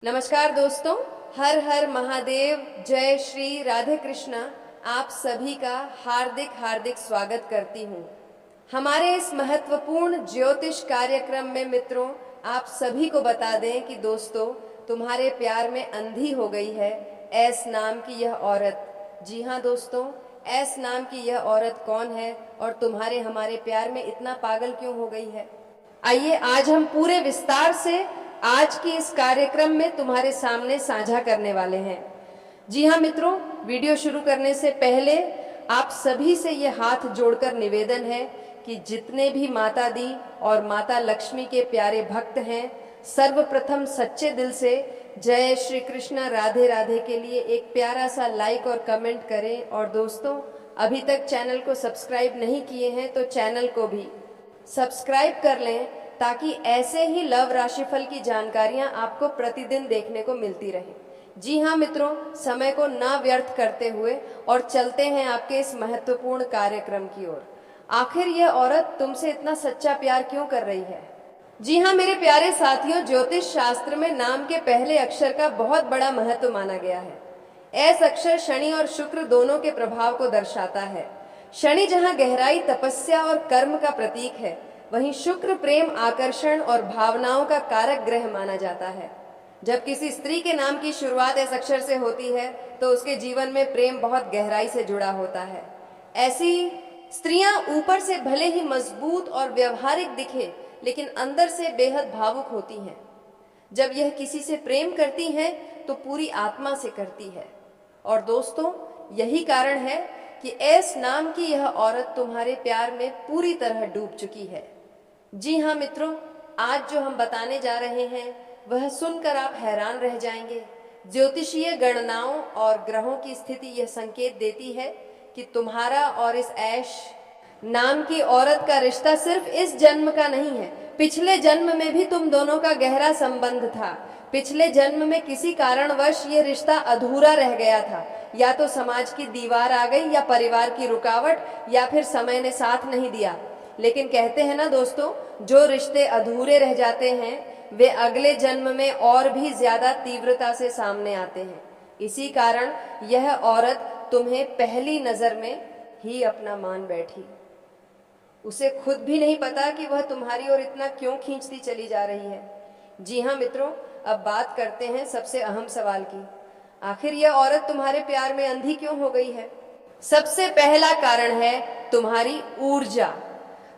नमस्कार दोस्तों, हर हर महादेव, जय श्री राधे कृष्णा। आप सभी का हार्दिक हार्दिक स्वागत करती हूँ हमारे इस महत्वपूर्ण ज्योतिष कार्यक्रम में। मित्रों, आप सभी को बता दें कि दोस्तों, तुम्हारे प्यार में अंधी हो गई है एस नाम की यह औरत। जी हाँ दोस्तों, एस नाम की यह औरत कौन है और तुम्हारे हमारे प्यार में इतना पागल क्यों हो गई है? आइए आज हम पूरे विस्तार से आज की इस कार्यक्रम में तुम्हारे सामने साझा करने वाले हैं। जी हाँ मित्रों, वीडियो शुरू करने से पहले आप सभी से ये हाथ जोड़कर निवेदन है कि जितने भी माता दी और माता लक्ष्मी के प्यारे भक्त हैं, सर्वप्रथम सच्चे दिल से जय श्री कृष्णा राधे राधे के लिए एक प्यारा सा लाइक और कमेंट करें। और दोस्तों, अभी तक चैनल को सब्सक्राइब नहीं किए हैं तो चैनल को भी सब्सक्राइब कर लें, ताकि ऐसे ही लव राशिफल की जानकारियां आपको प्रतिदिन देखने को मिलती रहें। जी हाँ मित्रों, समय को ना व्यर्थ करते हुए और चलते हैं आपके इस महत्वपूर्ण कार्यक्रम की ओर। आखिर यह औरत तुमसे इतना सच्चा प्यार क्यों कर रही है? जी हाँ मेरे प्यारे साथियों, ज्योतिष शास्त्र में नाम के पहले अक्षर का बहुत बड़ा महत्व माना गया है। ऐस अक्षर शनि और शुक्र दोनों के प्रभाव को दर्शाता है। शनि जहाँ गहराई, तपस्या और कर्म का प्रतीक है, वहीं शुक्र प्रेम, आकर्षण और भावनाओं का कारक ग्रह माना जाता है। जब किसी स्त्री के नाम की शुरुआत इस अक्षर से होती है तो उसके जीवन में प्रेम बहुत गहराई से जुड़ा होता है। ऐसी स्त्रियां ऊपर से भले ही मजबूत और व्यवहारिक दिखे, लेकिन अंदर से बेहद भावुक होती हैं। जब यह किसी से प्रेम करती हैं तो पूरी आत्मा से करती है। और दोस्तों, यही कारण है कि एस नाम की यह औरत तुम्हारे प्यार में पूरी तरह डूब चुकी है। जी हाँ मित्रों, आज जो हम बताने जा रहे हैं वह सुनकर आप हैरान रह जाएंगे। ज्योतिषीय गणनाओं और ग्रहों की स्थिति यह संकेत देती है कि तुम्हारा और इस ऐश नाम की औरत का रिश्ता सिर्फ इस जन्म का नहीं है, पिछले जन्म में भी तुम दोनों का गहरा संबंध था। पिछले जन्म में किसी कारणवश ये रिश्ता अधूरा रह गया था। या तो समाज की दीवार आ गई, या परिवार की रुकावट, या फिर समय ने साथ नहीं दिया। लेकिन कहते हैं ना दोस्तों, जो रिश्ते अधूरे रह जाते हैं वे अगले जन्म में और भी ज्यादा तीव्रता से सामने आते हैं। इसी कारण यह औरत तुम्हें पहली नजर में ही अपना मान बैठी। उसे खुद भी नहीं पता कि वह तुम्हारी ओर इतना क्यों खींचती चली जा रही है। जी हाँ मित्रों, अब बात करते हैं सबसे अहम सवाल की। आखिर यह औरत तुम्हारे प्यार में अंधी क्यों हो गई है? सबसे पहला कारण है तुम्हारी ऊर्जा।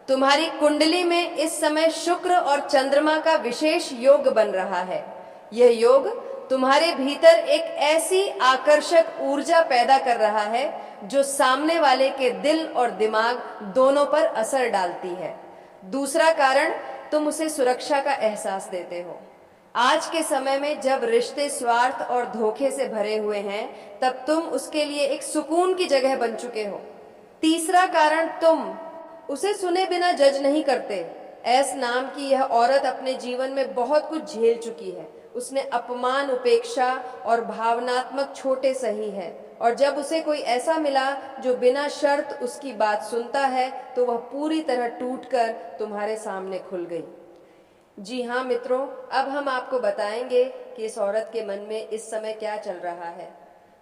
तुम्हारी कुंडली में इस समय शुक्र और चंद्रमा का विशेष योग बन रहा है। यह योग तुम्हारे भीतर एक ऐसी आकर्षक ऊर्जा पैदा कर रहा है जो सामने वाले के दिल और दिमाग दोनों पर असर डालती है। दूसरा कारण, तुम उसे सुरक्षा का एहसास देते हो। आज के समय में जब रिश्ते स्वार्थ और धोखे से भरे हुए हैं, तब तुम उसके लिए एक सुकून की जगह बन चुके हो। तीसरा कारण, तुम उसे सुने बिना जज नहीं करते। एस नाम की यह औरत अपने जीवन में बहुत कुछ झेल चुकी है। उसने अपमान, उपेक्षा और भावनात्मक छोटे सही है। और जब उसे कोई ऐसा मिला जो बिना शर्त उसकी बात सुनता है, तो वह पूरी तरह टूटकर तुम्हारे सामने खुल गई। जी हाँ मित्रों, अब हम आपको बताएंगे कि इस औरत के मन में इस समय क्या चल रहा है।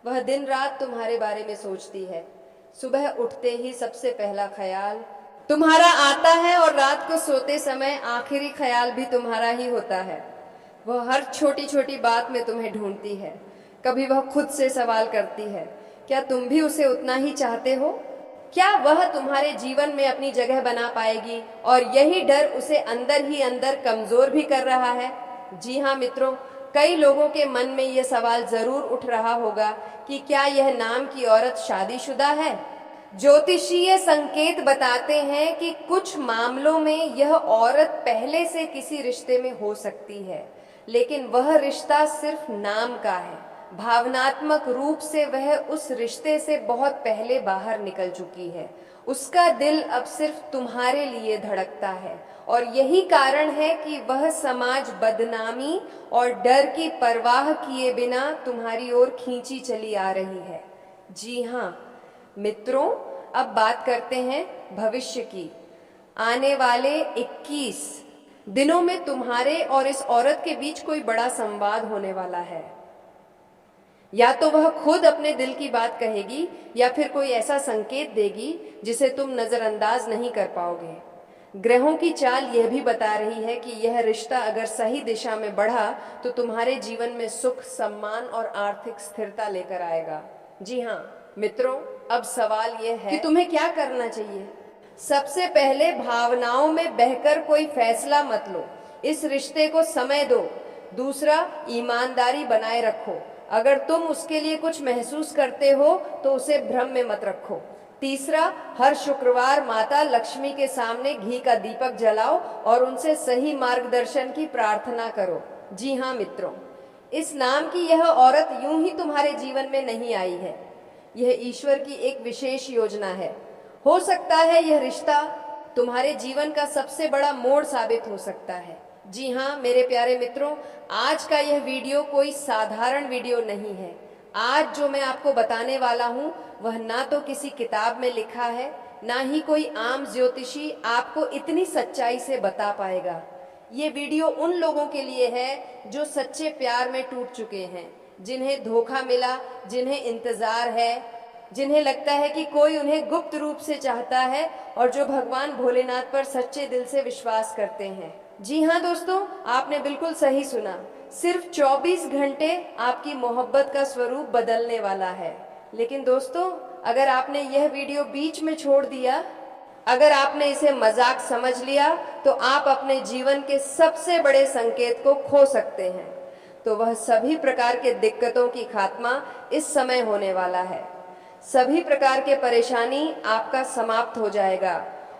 वह दिन रात तुम्हारे बारे में सोचती है। सुबह उठते ही सबसे पहला ख्याल तुम्हारा आता है और रात को सोते समय आखिरी ख्याल भी तुम्हारा ही होता है। वह हर छोटी छोटी बात में तुम्हें ढूंढती है। कभी वह खुद से सवाल करती है, क्या तुम भी उसे उतना ही चाहते हो? क्या वह तुम्हारे जीवन में अपनी जगह बना पाएगी? और यही डर उसे अंदर ही अंदर कमजोर भी कर रहा है। जी हाँ मित्रों, कई लोगों के मन में यह सवाल जरूर उठ रहा होगा कि क्या यह नाम की औरत शादीशुदा है? ज्योतिषीय संकेत बताते हैं कि कुछ मामलों में यह औरत पहले से किसी रिश्ते में हो सकती है, लेकिन वह रिश्ता सिर्फ नाम का है। भावनात्मक रूप से वह उस रिश्ते से बहुत पहले बाहर निकल चुकी है। उसका दिल अब सिर्फ तुम्हारे लिए धड़कता है। और यही कारण है कि वह समाज, बदनामी और डर की परवाह किए बिना तुम्हारी ओर खींची चली आ रही है। जी हाँ मित्रों, अब बात करते हैं भविष्य की। आने वाले 21 दिनों में तुम्हारे और इस औरत के बीच कोई बड़ा संवाद होने वाला है। या तो वह खुद अपने दिल की बात कहेगी या फिर कोई ऐसा संकेत देगी जिसे तुम नजरअंदाज नहीं कर पाओगे। ग्रहों की चाल यह भी बता रही है कि यह रिश्ता अगर सही दिशा में बढ़ा तो तुम्हारे जीवन में सुख, सम्मान और आर्थिक स्थिरता लेकर आएगा। जी हाँ मित्रों, अब सवाल यह है कि तुम्हें क्या करना चाहिए। सबसे पहले भावनाओं में बहकर कोई फैसला मत लो, इस रिश्ते को समय दो। दूसरा, ईमानदारी बनाए रखो। अगर तुम उसके लिए कुछ महसूस करते हो तो उसे भ्रम में मत रखो। तीसरा, हर शुक्रवार माता लक्ष्मी के सामने घी का दीपक जलाओ और उनसे सही मार्गदर्शन की प्रार्थना करो। जी हाँ मित्रों, इस नाम की यह औरत यूं ही तुम्हारे जीवन में नहीं आई है। यह ईश्वर की एक विशेष योजना है। हो सकता है यह रिश्ता तुम्हारे जीवन का सबसे बड़ा मोड़ साबित हो सकता है। जी हाँ मेरे प्यारे मित्रों, आज का यह वीडियो कोई साधारण वीडियो नहीं है। आज जो मैं आपको बताने वाला हूँ वह ना तो किसी किताब में लिखा है, ना ही कोई आम ज्योतिषी आपको इतनी सच्चाई से बता पाएगा। ये वीडियो उन लोगों के लिए है जो सच्चे प्यार में टूट चुके हैं, जिन्हें धोखा मिला, जिन्हें इंतजार है, जिन्हें लगता है कि कोई उन्हें गुप्त रूप से चाहता है और जो भगवान भोलेनाथ पर सच्चे दिल से विश्वास करते हैं। जी हाँ दोस्तों, आपने बिल्कुल सही सुना। सिर्फ 24 घंटे आपकी मोहब्बत का स्वरूप बदलने वाला है। लेकिन दोस्तों, अगर आपने यह वीडियो बीच में छोड़ दिया, अगर आपने इसे मजाक समझ लिया, तो आप अपने जीवन के सबसे बड़े संकेत को खो सकते हैं। तो वह सभी प्रकार के दिक्कतों की खात्मा इस समय होने वाला है। सभी प्रकार के परेशानी आपका समाप्त हो जाएगा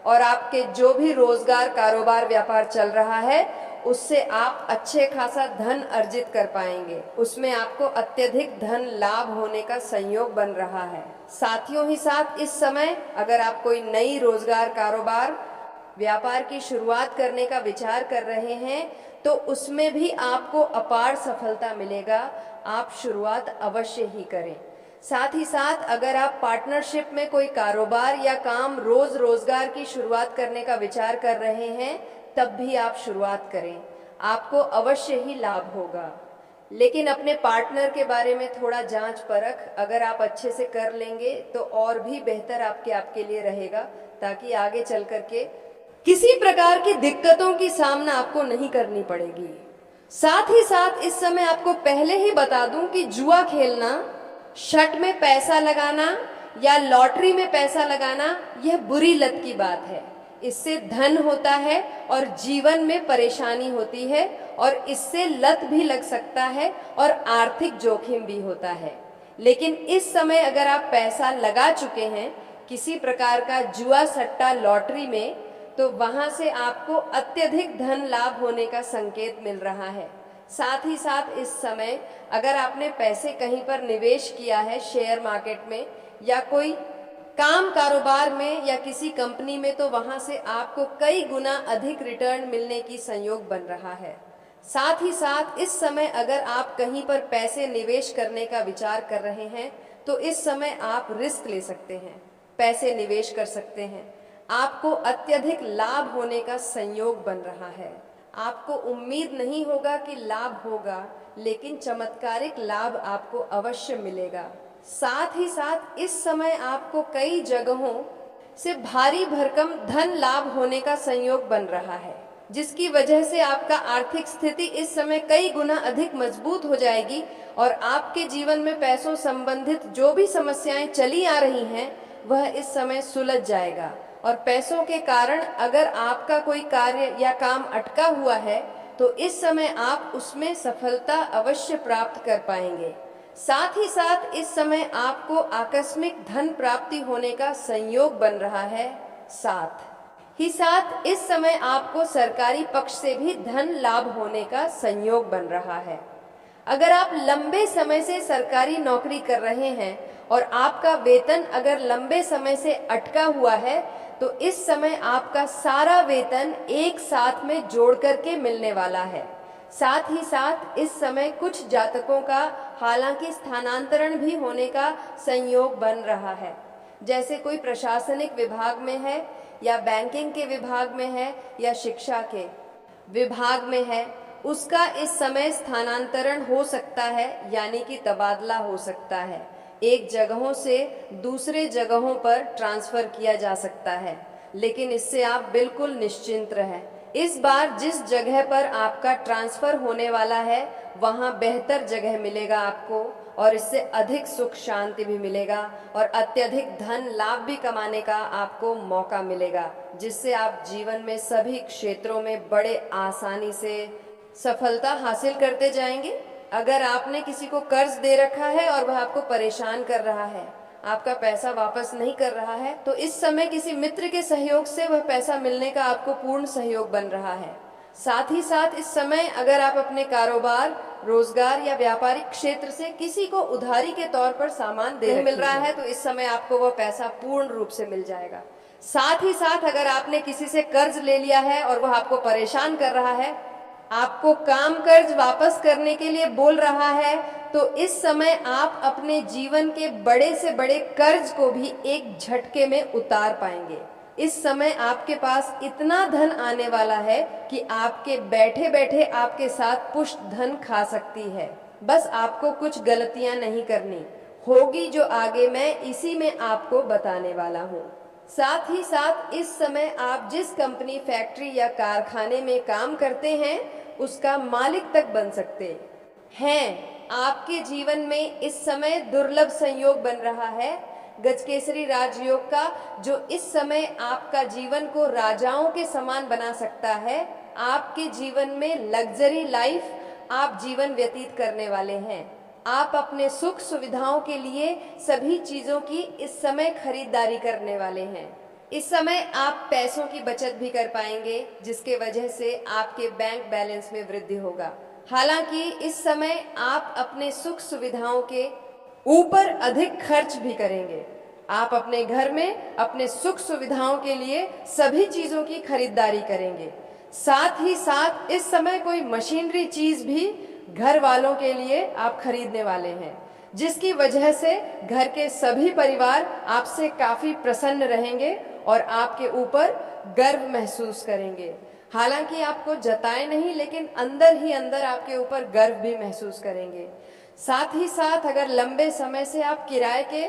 और आपके जो भी रोजगार, कारोबार, व्यापार चल रहा है उससे आप अच्छे खासा धन अर्जित कर पाएंगे। उसमें आपको अत्यधिक धन लाभ होने का संयोग बन रहा है। साथियों ही साथ इस समय अगर आप कोई नई रोजगार, कारोबार, व्यापार की शुरुआत करने का विचार कर रहे हैं तो उसमें भी आपको अपार सफलता मिलेगा। आप शुरुआत अवश्य ही करें। साथ ही साथ अगर आप पार्टनरशिप में कोई कारोबार या काम, रोजगार की शुरुआत करने का विचार कर रहे हैं तब भी आप शुरुआत करें, आपको अवश्य ही लाभ होगा। लेकिन अपने पार्टनर के बारे में थोड़ा जांच परख अगर आप अच्छे से कर लेंगे तो और भी बेहतर आपके लिए रहेगा, ताकि आगे चल करके किसी प्रकार की दिक्कतों की सामना आपको नहीं करनी पड़ेगी। साथ ही साथ इस समय आपको पहले ही बता दूं कि जुआ खेलना, शट में पैसा लगाना या लॉटरी में पैसा लगाना यह बुरी लत की बात है। इससे धन होता है और जीवन में परेशानी होती है और इससे लत भी लग सकता है और आर्थिक जोखिम भी होता है। लेकिन इस समय अगर आप पैसा लगा चुके हैं किसी प्रकार का जुआ, सट्टा, लॉटरी में, तो वहां से आपको अत्यधिक धन लाभ होने का संकेत मिल रहा है। साथ ही साथ इस समय अगर आपने पैसे कहीं पर निवेश किया है, शेयर मार्केट में या कोई काम, कारोबार में या किसी कंपनी में, तो वहां से आपको कई गुना अधिक रिटर्न मिलने की संयोग बन रहा है। साथ ही साथ इस समय अगर आप कहीं पर पैसे निवेश करने का विचार कर रहे हैं तो इस समय आप रिस्क ले सकते हैं, पैसे निवेश कर सकते हैं। आपको अत्यधिक लाभ होने का संयोग बन रहा है। आपको उम्मीद नहीं होगा कि लाभ होगा, लेकिन चमत्कारिक लाभ आपको अवश्य मिलेगा। साथ ही साथ इस समय आपको कई जगहों से भारी भरकम धन लाभ होने का संयोग बन रहा है, जिसकी वजह से आपका आर्थिक स्थिति इस समय कई गुना अधिक मजबूत हो जाएगी और आपके जीवन में पैसों संबंधित जो भी समस्याएं चली आ रही हैं वह इस समय सुलझ जाएगा। और पैसों के कारण अगर आपका कोई कार्य या काम अटका हुआ है तो इस समय आप उसमें सफलता अवश्य प्राप्त कर पाएंगे। साथ ही साथ इस समय आपको आकस्मिक धन प्राप्ति होने का संयोग बन रहा है। साथ ही साथ इस समय आपको सरकारी पक्ष से भी धन लाभ होने का संयोग बन रहा है। अगर आप लंबे समय से सरकारी नौकरी कर रहे हैं और आपका वेतन अगर लंबे समय से अटका हुआ है तो इस समय आपका सारा वेतन एक साथ में जोड़ करके मिलने वाला है। साथ ही साथ इस समय कुछ जातकों का हालांकि स्थानांतरण भी होने का संयोग बन रहा है, जैसे कोई प्रशासनिक विभाग में है या बैंकिंग के विभाग में है या शिक्षा के। विभाग में है उसका इस समय स्थानांतरण हो सकता है, यानी कि तबादला हो सकता है। एक जगहों से दूसरे जगहों पर ट्रांसफ़र किया जा सकता है, लेकिन इससे आप बिल्कुल निश्चिंत रहें। इस बार जिस जगह पर आपका ट्रांसफ़र होने वाला है वहाँ बेहतर जगह मिलेगा आपको, और इससे अधिक सुख शांति भी मिलेगा और अत्यधिक धन लाभ भी कमाने का आपको मौका मिलेगा, जिससे आप जीवन में सभी क्षेत्रों में बड़े आसानी से सफलता हासिल करते जाएंगे। अगर आपने किसी को कर्ज दे रखा है और वह आपको परेशान कर रहा है, आपका पैसा वापस नहीं कर रहा है, तो इस समय किसी मित्र के सहयोग से वह पैसा मिलने का आपको पूर्ण सहयोग बन रहा है। साथ ही साथ इस समय अगर आप अपने कारोबार, रोजगार या व्यापारिक क्षेत्र से किसी को उधारी के तौर पर सामान दे मिल रहा है, तो इस समय आपको वह पैसा पूर्ण रूप से मिल जाएगा। साथ ही साथ अगर आपने किसी से कर्ज ले लिया है और वह आपको परेशान कर रहा है, आपको काम कर्ज वापस करने के लिए बोल रहा है, तो इस समय आप अपने जीवन के बड़े से बड़े कर्ज को भी एक झटके में उतार पाएंगे। इस समय आपके पास इतना धन आने वाला है कि आपके बैठे बैठे आपके साथ पुष्ट धन खा सकती है। बस आपको कुछ गलतियां नहीं करनी होगी, जो आगे मैं इसी में आपको बताने वाला हूँ। साथ ही साथ इस समय आप जिस कंपनी, फैक्ट्री या कारखाने में काम करते हैं उसका मालिक तक बन सकते हैं। आपके जीवन में इस समय दुर्लभ संयोग बन रहा है गजकेसरी राजयोग का, जो इस समय आपका जीवन को राजाओं के समान बना सकता है। आपके जीवन में लग्जरी लाइफ आप जीवन व्यतीत करने वाले हैं। आप अपने सुख सुविधाओं के लिए सभी चीज़ों की इस समय खरीदारी करने वाले हैं। इस समय आप पैसों की बचत भी कर पाएंगे, जिसके वजह से आपके बैंक बैलेंस में वृद्धि होगा। हालांकि इस समय आप अपने सुख सुविधाओं के ऊपर अधिक खर्च भी करेंगे। आप अपने घर में अपने सुख सुविधाओं के लिए सभी चीज़ों की खरीदारी करेंगे। साथ ही साथ इस समय कोई मशीनरी चीज़ भी घर वालों के लिए आप खरीदने वाले हैं, जिसकी वजह से घर के सभी परिवार आपसे काफ़ी प्रसन्न रहेंगे और आपके ऊपर गर्व महसूस करेंगे। हालांकि आपको जताए नहीं, लेकिन अंदर ही अंदर आपके ऊपर गर्व भी महसूस करेंगे। साथ ही साथ अगर लंबे समय से आप किराए के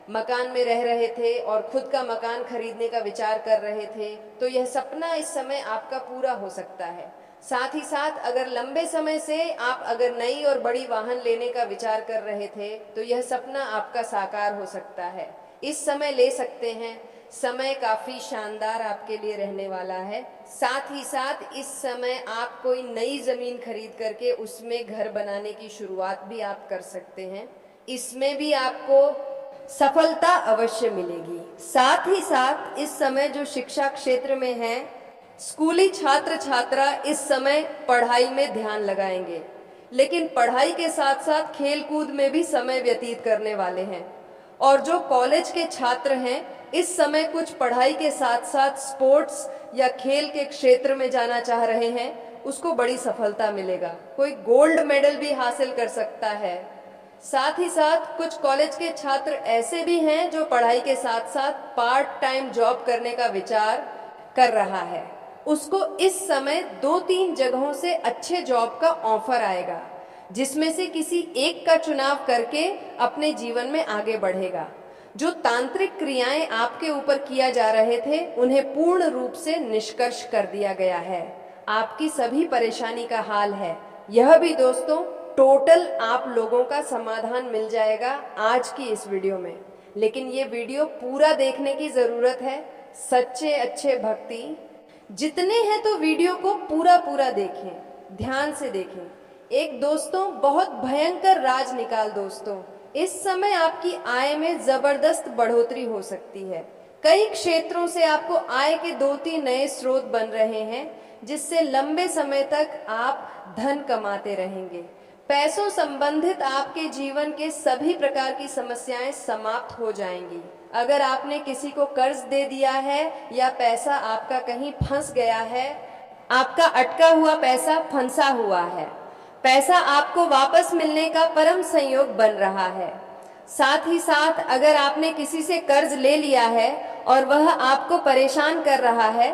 मकान में रह रहे थे और खुद का मकान खरीदने का विचार कर रहे थे, तो यह सपना इस समय आपका पूरा हो सकता है। साथ ही साथ अगर लंबे समय से आप अगर नई और बड़ी वाहन लेने का विचार कर रहे थे, तो यह सपना आपका साकार हो सकता है। इस समय ले सकते हैं। समय काफ़ी शानदार आपके लिए रहने वाला है। साथ ही साथ इस समय आप कोई नई ज़मीन खरीद करके उसमें घर बनाने की शुरुआत भी आप कर सकते हैं। इसमें भी आपको सफलता अवश्य मिलेगी। साथ ही साथ इस समय जो शिक्षा क्षेत्र में है, स्कूली छात्र छात्रा इस समय पढ़ाई में ध्यान लगाएंगे, लेकिन पढ़ाई के साथ साथ खेल कूद में भी समय व्यतीत करने वाले हैं। और जो कॉलेज के छात्र हैं, इस समय कुछ पढ़ाई के साथ साथ स्पोर्ट्स या खेल के क्षेत्र में जाना चाह रहे हैं, उसको बड़ी सफलता मिलेगा। कोई गोल्ड मेडल भी हासिल कर सकता है। साथ ही साथ कुछ कॉलेज के छात्र ऐसे भी हैं जो पढ़ाई के साथ साथ पार्ट टाइम जॉब करने का विचार कर रहा है। उसको इस समय 2-3 जगहों से अच्छे जॉब का ऑफर आएगा, जिसमें से किसी एक का चुनाव करके अपने जीवन में आगे बढ़ेगा। जो तांत्रिक क्रियाएं आपके ऊपर किया जा रहे थे, उन्हें पूर्ण रूप से निष्कर्ष कर दिया गया है। आपकी सभी परेशानी का हाल है। यह भी दोस्तों टोटल आप लोगों का समाधान मिल जाएगा आज की इस वीडियो में। लेकिन ये वीडियो पूरा देखने की ज़रूरत है। सच्चे अच्छे भक्ति जितने हैं तो वीडियो को पूरा देखें, ध्यान से देखें। एक दोस्तों बहुत भयंकर राज निकाल दोस्तों, इस समय आपकी आय में जबरदस्त बढ़ोतरी हो सकती है। कई क्षेत्रों से आपको आय के 2-3 नए स्रोत बन रहे हैं, जिससे लंबे समय तक आप धन कमाते रहेंगे। पैसों संबंधित आपके जीवन के सभी प्रकार की समस्याएं समाप्त हो जाएंगी। अगर आपने किसी को कर्ज दे दिया है या पैसा आपका कहीं फंस गया है, आपका अटका हुआ पैसा फंसा हुआ है, पैसा आपको वापस मिलने का परम संयोग बन रहा है। साथ ही साथ अगर आपने किसी से कर्ज ले लिया है और वह आपको परेशान कर रहा है,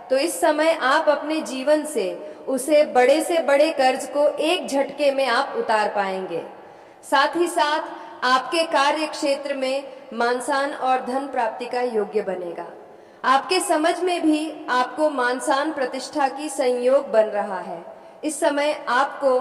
तो इस समय आप अपने जीवन से उसे बड़े से बड़े कर्ज को एक झटके में आप उतार पाएंगे। साथ ही साथ आपके कार्य क्षेत्र में मानसान और धन प्राप्ति का योग्य बनेगा। आपके समझ में भी आपको मानसान प्रतिष्ठा की संयोग बन रहा है। इस समय आपको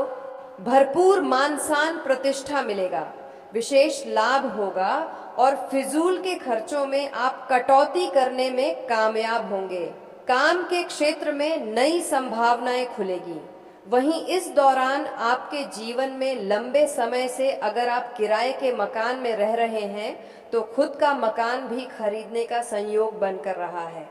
भरपूर मानसान प्रतिष्ठा मिलेगा, विशेष लाभ होगा और फिजूल के खर्चों में आप कटौती करने में कामयाब होंगे। काम के क्षेत्र में नई संभावनाएं खुलेगी। वहीं इस दौरान आपके जीवन में लंबे समय से अगर आप किराए के मकान में रह रहे हैं तो खुद का मकान भी खरीदने का संयोग बनकर रहा है।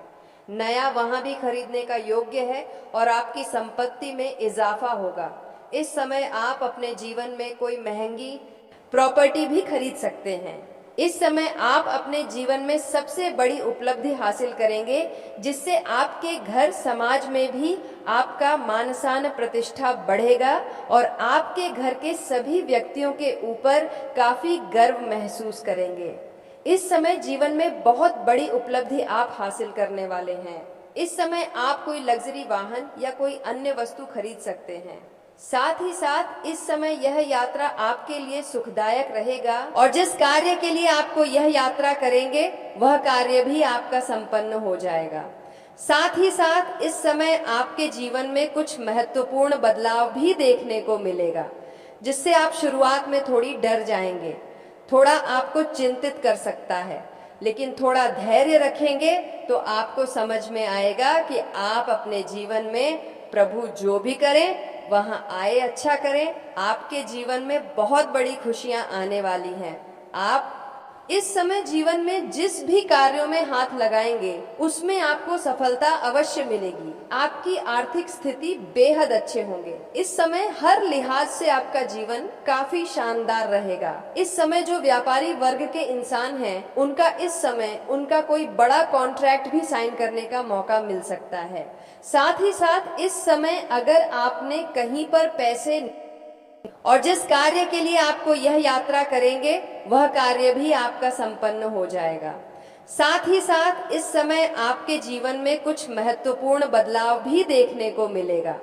नया वहां भी खरीदने का योग्य है और आपकी संपत्ति में इजाफा होगा। इस समय आप अपने जीवन में कोई महंगी प्रॉपर्टी भी खरीद सकते हैं। इस समय आप अपने जीवन में सबसे बड़ी उपलब्धि हासिल करेंगे, जिससे आपके घर समाज में भी आपका मानसान प्रतिष्ठा बढ़ेगा और आपके घर के सभी व्यक्तियों के ऊपर काफी गर्व महसूस करेंगे। इस समय जीवन में बहुत बड़ी उपलब्धि आप हासिल करने वाले हैं। इस समय आप कोई लग्जरी वाहन या कोई अन्य वस्तु खरीद सकते हैं। साथ ही साथ इस समय यह यात्रा आपके लिए सुखदायक रहेगा और जिस कार्य के लिए आपको यह यात्रा करेंगे वह कार्य भी आपका संपन्न हो जाएगा। साथ ही साथ इस समय आपके जीवन में कुछ महत्वपूर्ण बदलाव भी देखने को मिलेगा, जिससे आप शुरुआत में थोड़ी डर जाएंगे, थोड़ा आपको चिंतित कर सकता है, लेकिन थोड़ा धैर्य रखेंगे तो आपको समझ में आएगा कि आप अपने जीवन में प्रभु जो भी करें वहां आए अच्छा करें। आपके जीवन में बहुत बड़ी खुशियां आने वाली हैं। आप इस समय जीवन में जिस भी कार्यों में हाथ लगाएंगे उसमें आपको सफलता अवश्य मिलेगी। आपकी आर्थिक स्थिति बेहद अच्छे होंगे। इस समय हर लिहाज से आपका जीवन काफी शानदार रहेगा। इस समय जो व्यापारी वर्ग के इंसान हैं, उनका इस समय उनका कोई बड़ा कॉन्ट्रैक्ट भी साइन करने का मौका मिल सकता है। साथ ही साथ इस समय अगर आपने कहीं पर पैसे और जिस कार्य के लिए आपको यह यात्रा करेंगे वह कार्य भी आपका संपन्न हो जाएगा। साथ ही साथ इस समय आपके जीवन में कुछ महत्वपूर्ण बदलाव भी देखने को मिलेगा,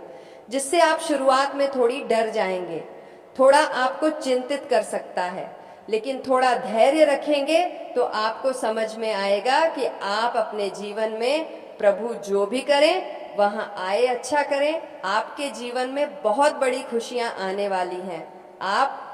जिससे आप शुरुआत में थोड़ी डर जाएंगे, थोड़ा आपको चिंतित कर सकता है, लेकिन थोड़ा धैर्य रखेंगे तो आपको समझ में आएगा कि आप अपने जीवन में प्रभु जो भी करें वहां आए अच्छा करें। आपके जीवन में बहुत बड़ी खुशियां आने वाली हैं। आप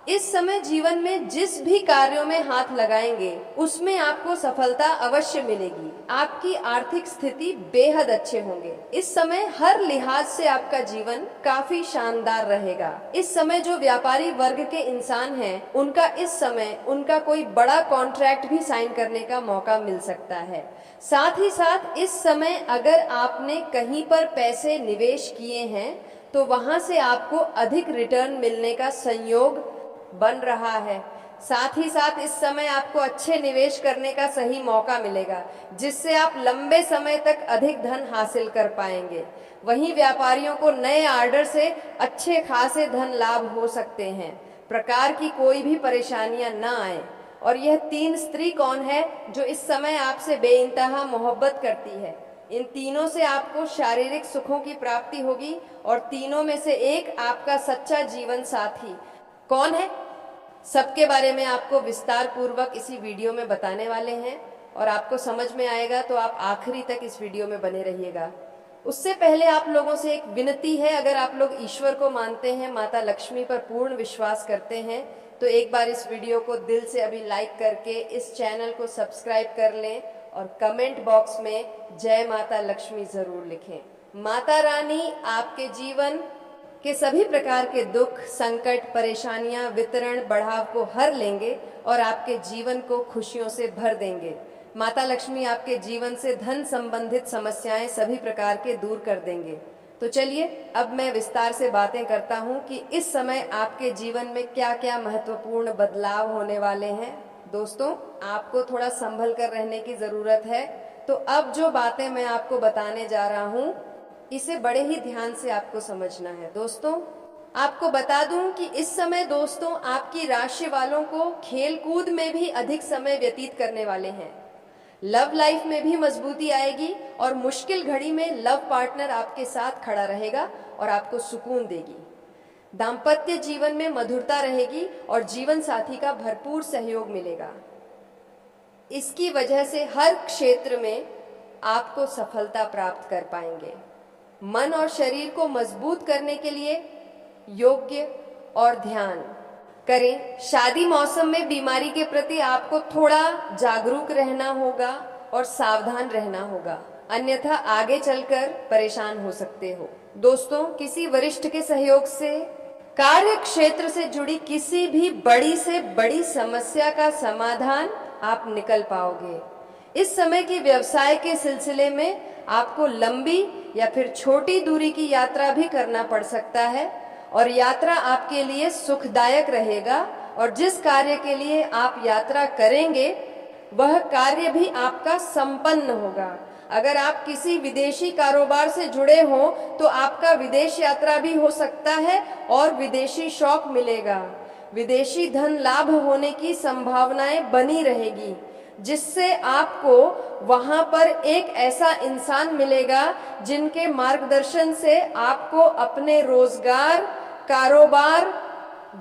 इस समय जीवन में जिस भी कार्यों में हाथ लगाएंगे उसमें आपको सफलता अवश्य मिलेगी। आपकी आर्थिक स्थिति बेहद अच्छे होंगे। इस समय हर लिहाज से आपका जीवन काफी शानदार रहेगा। इस समय जो व्यापारी वर्ग के इंसान हैं, उनका इस समय उनका कोई बड़ा कॉन्ट्रैक्ट भी साइन करने का मौका मिल सकता है। साथ ही साथ इस समय अगर आपने कहीं पर पैसे निवेश किए हैं तो वहां से आपको अधिक रिटर्न मिलने का संयोग बन रहा है। साथ ही साथ इस समय आपको अच्छे निवेश करने का सही मौका मिलेगा, जिससे आप लंबे समय तक अधिक धन हासिल कर पाएंगे। वहीं व्यापारियों को नए ऑर्डर से अच्छे खासे धन लाभ हो सकते हैं। प्रकार की कोई भी परेशानियां न आए। और यह 3 स्त्री कौन है जो इस समय आपसे बेइंतहा मोहब्बत करती है? इन तीनों से आपको शारीरिक सुखों की प्राप्ति होगी और तीनों में से एक आपका सच्चा जीवन साथी कौन है, सबके बारे में आपको विस्तार पूर्वक इसी वीडियो में बताने वाले हैं और आपको समझ में आएगा तो आप आखिरी तक इस वीडियो में बने रहिएगा। उससे पहले आप लोगों से एक विनती है, अगर आप लोग ईश्वर को मानते हैं, माता लक्ष्मी पर पूर्ण विश्वास करते हैं, तो एक बार इस वीडियो को दिल से अभी लाइक करके इस चैनल को सब्सक्राइब कर लें और कमेंट बॉक्स में जय माता लक्ष्मी जरूर लिखें। माता रानी आपके जीवन के सभी प्रकार के दुख, संकट, परेशानियां, वितरण, बढ़ाव को हर लेंगे और आपके जीवन को खुशियों से भर देंगे। माता लक्ष्मी आपके जीवन से धन संबंधित समस्याएं सभी प्रकार के दूर कर देंगे। तो चलिए अब मैं विस्तार से बातें करता हूं कि इस समय आपके जीवन में क्या क्या महत्वपूर्ण बदलाव होने वाले हैं। दोस्तों, आपको थोड़ा संभल कर रहने की जरूरत है। तो अब जो बातें मैं आपको बताने जा रहा हूं, इसे बड़े ही ध्यान से आपको समझना है। दोस्तों, आपको बता दूं कि इस समय दोस्तों आपकी राशि वालों को खेल कूद में भी अधिक समय व्यतीत करने वाले हैं। लव लाइफ में भी मजबूती आएगी और मुश्किल घड़ी में लव पार्टनर आपके साथ खड़ा रहेगा और आपको सुकून देगी। दाम्पत्य जीवन में मधुरता रहेगी और जीवन साथी का भरपूर सहयोग मिलेगा। इसकी वजह से हर क्षेत्र में आपको सफलता प्राप्त कर पाएंगे। मन और शरीर को मजबूत करने के लिए योग्य और ध्यान करें। शादी मौसम में बीमारी के प्रति आपको थोड़ा जागरूक रहना होगा और सावधान रहना होगा, अन्यथा आगे चलकर परेशान हो सकते हो। दोस्तों, किसी वरिष्ठ के सहयोग से कार्य क्षेत्र से जुड़ी किसी भी बड़ी से बड़ी समस्या का समाधान आप निकल पाओगे। इस समय की व्यवसाय के सिलसिले में आपको लंबी या फिर छोटी दूरी की यात्रा भी करना पड़ सकता है और यात्रा आपके लिए सुखदायक रहेगा और जिस कार्य के लिए आप यात्रा करेंगे वह कार्य भी आपका संपन्न होगा। अगर आप किसी विदेशी कारोबार से जुड़े हो तो आपका विदेश यात्रा भी हो सकता है और विदेशी शौक मिलेगा। विदेशी धन लाभ होने की संभावनाएं बनी रहेगी, जिससे आपको वहां पर एक ऐसा इंसान मिलेगा जिनके मार्गदर्शन से आपको अपने रोजगार, कारोबार,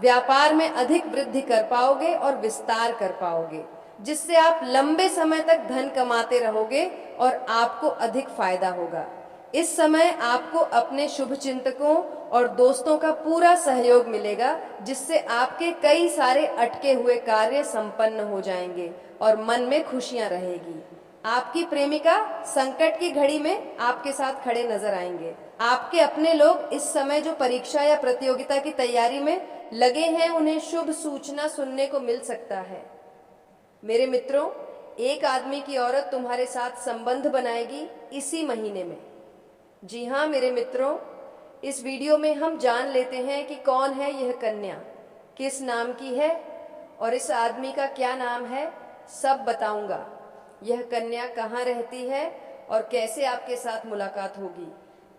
व्यापार में अधिक वृद्धि कर पाओगे और विस्तार कर पाओगे, जिससे आप लंबे समय तक धन कमाते रहोगे और आपको अधिक फायदा होगा। इस समय आपको अपने शुभ चिंतकों और दोस्तों का पूरा सहयोग मिलेगा, जिससे आपके कई सारे अटके हुए कार्य संपन्न हो जाएंगे और मन में खुशियां रहेगी। आपकी प्रेमिका संकट की घड़ी में आपके साथ खड़े नजर आएंगे। आपके अपने लोग इस समय जो परीक्षा या प्रतियोगिता की तैयारी में लगे हैं, उन्हें शुभ सूचना सुनने को मिल सकता है। मेरे मित्रों, एक आदमी की औरत तुम्हारे साथ संबंध बनाएगी इसी महीने में। जी हाँ मेरे मित्रों, इस वीडियो में हम जान लेते हैं कि कौन है यह कन्या, किस नाम की है और इस आदमी का क्या नाम है, सब बताऊंगा। यह कन्या कहाँ रहती है और कैसे आपके साथ मुलाकात होगी।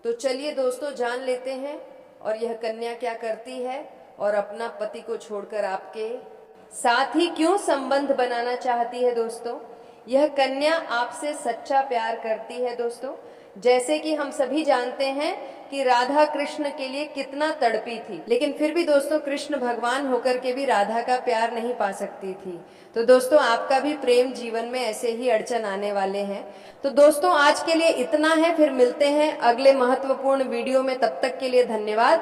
तो चलिए दोस्तों, जान लेते हैं और यह कन्या क्या करती है और अपना पति को छोड़कर आपके साथ ही क्यों संबंध बनाना चाहती है। दोस्तों, यह कन्या आपसे सच्चा प्यार करती है। दोस्तों, जैसे कि हम सभी जानते हैं कि राधा कृष्ण के लिए कितना तड़पी थी, लेकिन फिर भी दोस्तों कृष्ण भगवान होकर के भी राधा का प्यार नहीं पा सकती थी। तो दोस्तों, आपका भी प्रेम जीवन में ऐसे ही अड़चन आने वाले हैं। तो दोस्तों, आज के लिए इतना है, फिर मिलते हैं अगले महत्वपूर्ण वीडियो में। तब तक के लिए धन्यवाद।